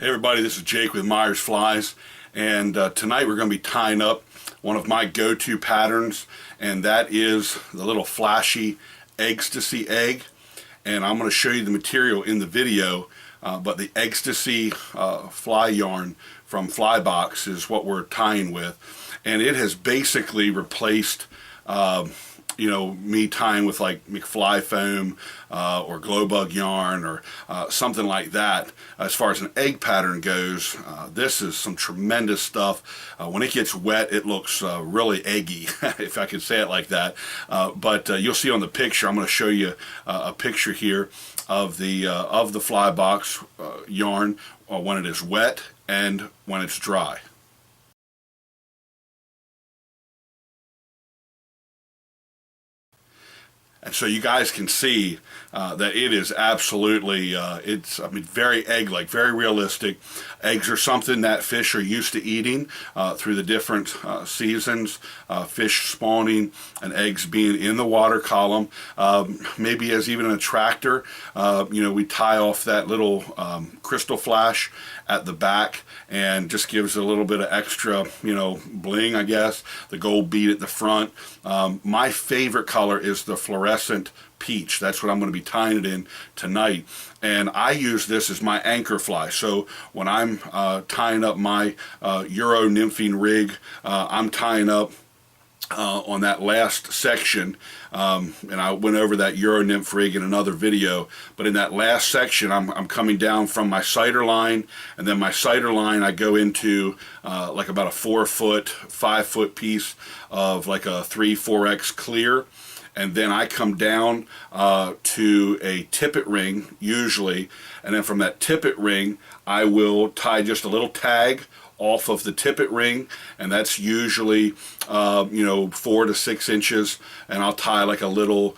Hey everybody, this is Jake with Myers Flies, and tonight we're going to be tying up one of my go-to patterns, and that is the little flashy Eggstacy egg. And I'm going to show you the material in the video, but the Eggstacy fly yarn from Flybox is what we're tying with, and it has basically replaced me tying with like McFly foam or glow bug yarn or something like that. As far as an egg pattern goes, this is some tremendous stuff. When it gets wet, it looks really eggy, if I could say it like that. But you'll see on the picture, I'm going to show you a picture here of the Flybox yarn when it is wet and when it's dry. And so you guys can see that it is absolutely, very egg-like, very realistic. Eggs are something that fish are used to eating through the different seasons, fish spawning and eggs being in the water column. Maybe as even an attractor, we tie off that little crystal flash at the back and just gives a little bit of extra, bling, I guess. The gold bead at the front. My favorite color is the fluorescent peach. That's what I'm going to be tying it in tonight. And I use this as my anchor fly. So when I'm tying up my Euro nymphing rig, I'm tying up on that last section, and I went over that Euro nymph rig in another video, but in that last section I'm coming down from my cider line, and then my cider line I go into like about a 4-foot, 5-foot piece of like a 3-4X clear, and then I come down to a tippet ring usually, and then from that tippet ring I will tie just a little tag off of the tippet ring, and that's usually 4 to 6 inches, and I'll tie like a little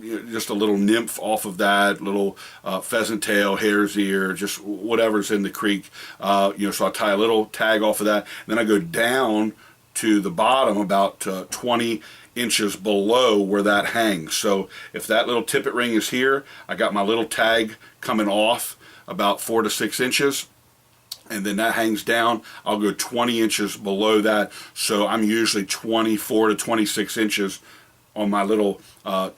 just a little nymph off of that, little pheasant tail, hare's ear, just whatever's in the creek, so I'll tie a little tag off of that, and then I go down to the bottom about 20 inches below where that hangs. So if that little tippet ring is here, I got my little tag coming off about 4 to 6 inches, and then that hangs down. I'll go 20 inches below that, so I'm usually 24 to 26 inches on my little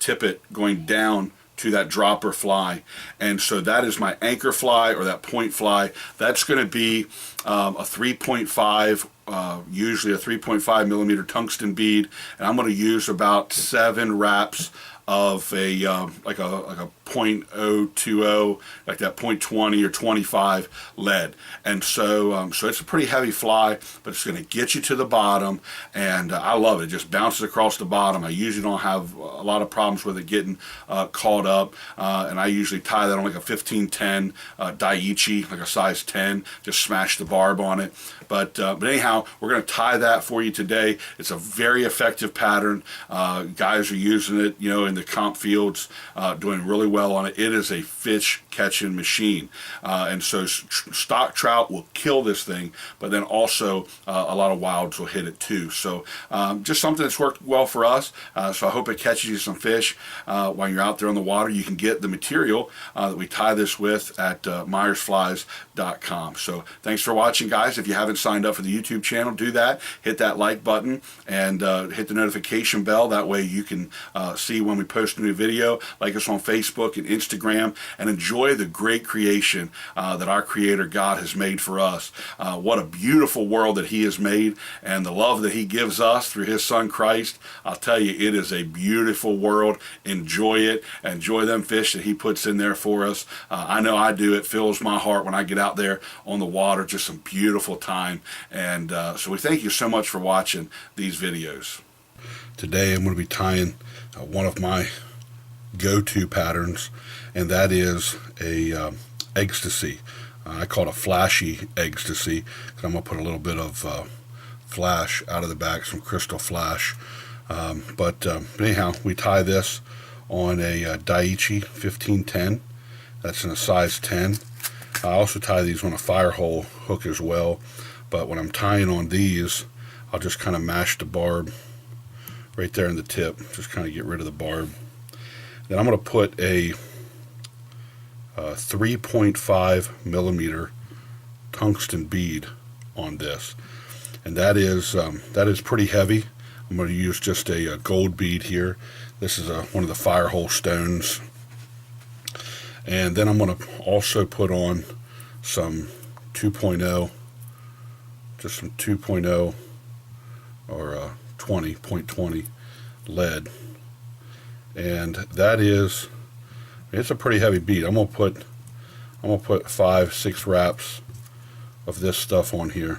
tippet going down to that dropper fly. And so that is my anchor fly, or that point fly. That's going to be a 3.5 usually a 3.5 millimeter tungsten bead, and I'm going to use about 7 wraps of a like a .020, like that .20 or 25 lead. And so so it's a pretty heavy fly, but it's going to get you to the bottom, and I love it. It just bounces across the bottom. I usually don't have a lot of problems with it getting caught up, and I usually tie that on like a 1510 Daiichi, like a size 10, just smash the barb on it. But anyhow, we're going to tie that for you today. It's a very effective pattern. Guys are using it, in the comp fields, doing really well on it. It is a fish catching machine, and so stock trout will kill this thing, but then also a lot of wilds will hit it too. So just something that's worked well for us. So I hope it catches you some fish while you're out there on the water. You can get the material that we tie this with at myersflies.com. So thanks for watching, guys. If you haven't signed up for the YouTube channel, do that. Hit that like button and hit the notification bell. That way you can see when we post a new video. Like us on Facebook and Instagram, and enjoy the great creation that our Creator God has made for us. What a beautiful world that He has made, and the love that He gives us through His Son Christ. I'll tell you, it is a beautiful world. Enjoy it. Enjoy them fish that He puts in there for us. I know I do. It fills my heart when I get out there on the water. Just some beautiful time. And so we thank you so much for watching these videos. Today I'm going to be tying one of my go-to patterns, and that is a Eggstacy. I call it a flashy Eggstacy, because I'm going to put a little bit of flash out of the back, some crystal flash. But anyhow, we tie this on a Daiichi 1510. That's in a size 10. I also tie these on a fire hole hook as well, but when I'm tying on these, I'll just kind of mash the barb right there in the tip, just kind of get rid of the barb. Then I'm going to put a 3.5 millimeter tungsten bead on this, and that is pretty heavy. I'm going to use just a gold bead here. This is one of the fire hole stones, and then I'm going to also put on some 2.0, just some 2.0 or 20.20 lead, and that is, it's a pretty heavy bead. I'm gonna put 5-6 wraps of this stuff on here.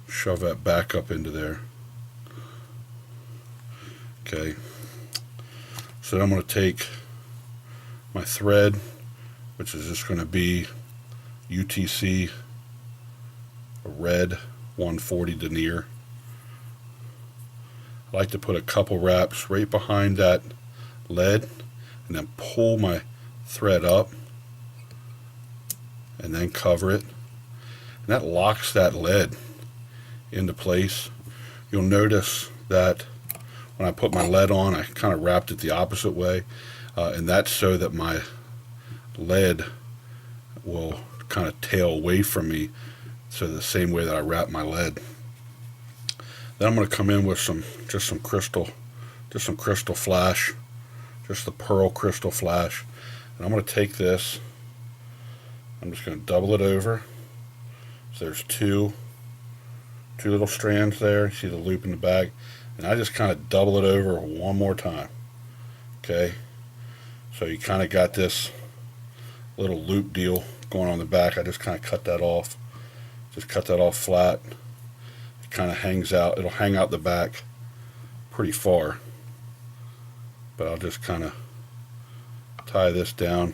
Shove that back up into there. Okay. So then I'm going to take my thread, which is just going to be UTC, a red 140 denier. I like to put a couple wraps right behind that lead and then pull my thread up and then cover it. And that locks that lead into place. You'll notice that when I put my lead on, I kind of wrapped it the opposite way, and that's so that my lead will kind of tail away from me, so the same way that I wrap my lead. Then I'm going to come in with some crystal flash, just the pearl crystal flash, and I'm going to take this. I'm just going to double it over. So there's two little strands there. You see the loop in the back, and I just kind of double it over one more time. Okay, so you kind of got this little loop deal going on the back. I just kind of cut that off. Just cut that off flat. It kind of hangs out. It'll hang out the back pretty far, but I'll just kind of tie this down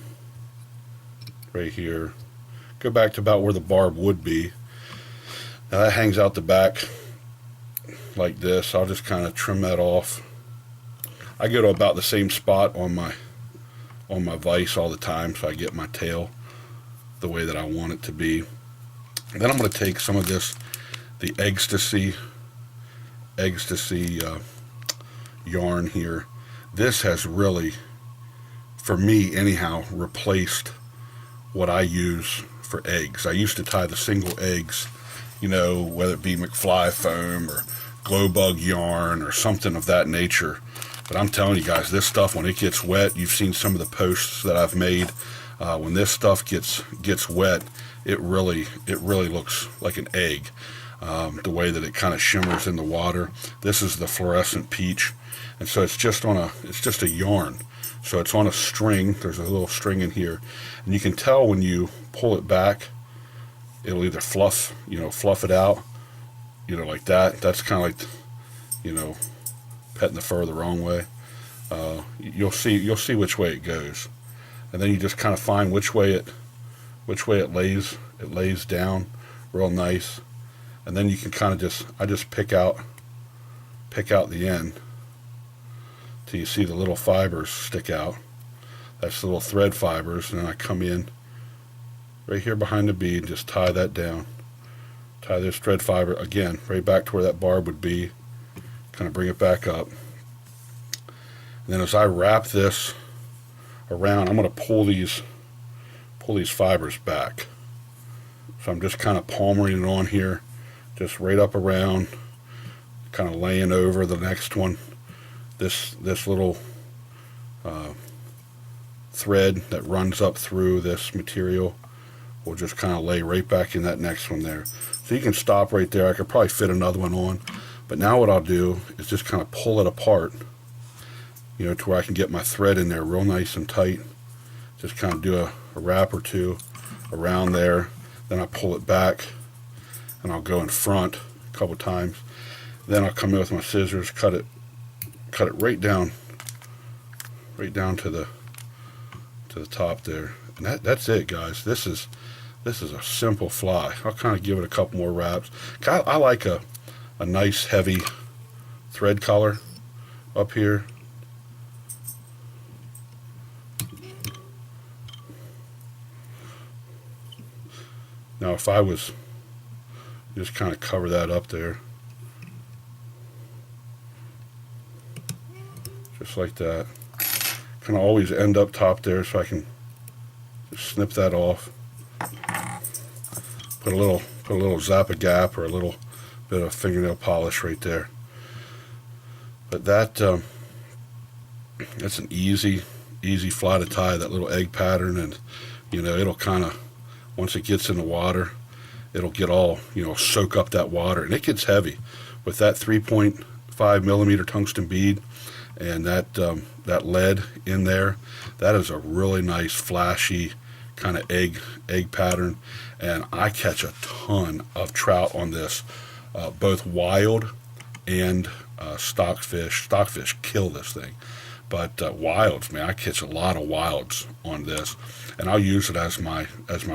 right here. Go back to about where the barb would be. Now that hangs out the back like this. I'll just kind of trim that off. I go to about the same spot on my vise all the time, so I get my tail the way that I want it to be. And then I'm going to take some of this, the Eggstacy yarn here. This has really, for me anyhow, replaced what I use for eggs. I used to tie the single eggs, you know, whether it be McFly foam or glow bug yarn or something of that nature. But I'm telling you guys, this stuff, when it gets wet, you've seen some of the posts that I've made. When this stuff gets wet, it really looks like an egg. The way that it kind of shimmers in the water. This is the fluorescent peach, and so it's just a yarn. So it's on a string. There's a little string in here, and you can tell when you pull it back, it'll either fluff it out, like that. That's kind of like, petting the fur the wrong way. You'll see which way it goes, and then you just kind of find which way it lays down real nice, and then you can kind of I just pick out the end till you see the little fibers stick out. That's the little thread fibers, and then I come in right here behind the bead and just tie that down. Tie this thread fiber again right back to where that barb would be. Kind of bring it back up. And then as I wrap this around, I'm going to pull these fibers back. So I'm just kind of palmering it on here, just right up around, kind of laying over the next one. This little thread that runs up through this material will just kind of lay right back in that next one there. So you can stop right there. I could probably fit another one on, but now what I'll do is just kind of pull it apart, to where I can get my thread in there real nice and tight. Just kind of do a wrap or two around there, then I pull it back, and I'll go in front a couple times. Then I'll come in with my scissors, cut it right down to the top there. And that's it, guys. This is a simple fly. I'll kind of give it a couple more wraps. I like a nice heavy thread color up here. Now if I was just kind of cover that up there, just like that, kind of always end up top there, so I can just snip that off. Put a little Zappa Gap or a little bit of fingernail polish right there. But that's an easy fly to tie, that little egg pattern, and it'll kind of, once it gets in the water, it'll get all, soak up that water, and it gets heavy with that 3.5 millimeter tungsten bead and that lead in there. That is a really nice flashy kind of egg pattern, and I catch a ton of trout on this, both wild and stockfish. Stockfish kill this thing, but wilds, man, I catch a lot of wilds on this, and I'll use it as my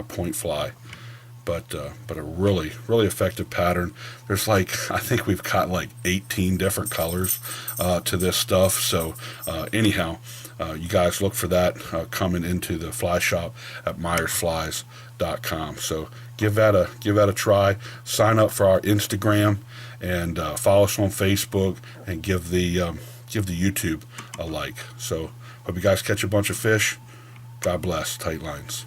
point fly. But a really effective pattern. There's I think we've got 18 different colors to this stuff. So anyhow, you guys look for that coming into the fly shop at MyersFlies.com. So give that a try. Sign up for our Instagram and follow us on Facebook, and give the YouTube a like. So hope you guys catch a bunch of fish. God bless. Tight lines.